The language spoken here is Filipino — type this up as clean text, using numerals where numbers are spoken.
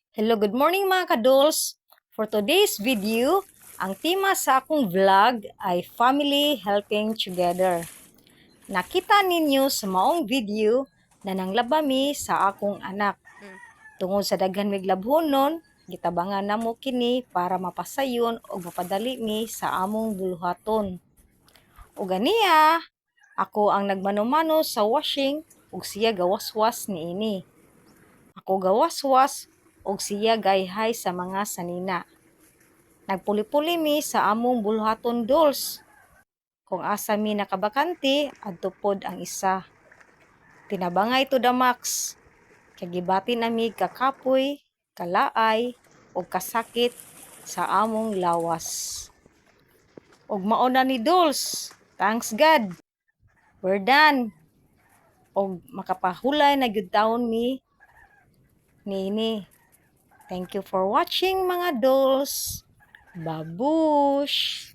Hello, good morning mga kadols! For today's video, ang tema sa akong vlog ay Family Helping Together. Nakita ninyo sa maong video na nanglabami sa akong anak. Tungod sa daghan mig labhonon, gitabangan namo kini para mapasayon o mapadali mi sa among buluhaton. O ganiya, ako ang nagmano-mano sa washing ug siya gawaswas niini. Ako gawaswas ug siya gayhay sa mga sanina. Nagpuli-puli mi sa among buluhaton dolls. Kung asa mi nakabakante, adto pod ang isa. Tinabangay to the max. Kagibati nami kakapoy, kalaay, o kasakit sa among lawas. Ug mao na ni dolls. Thanks God. We're done. Og makapahulay na gyud taon mi nini. Thank you for watching mga dolls. Babush!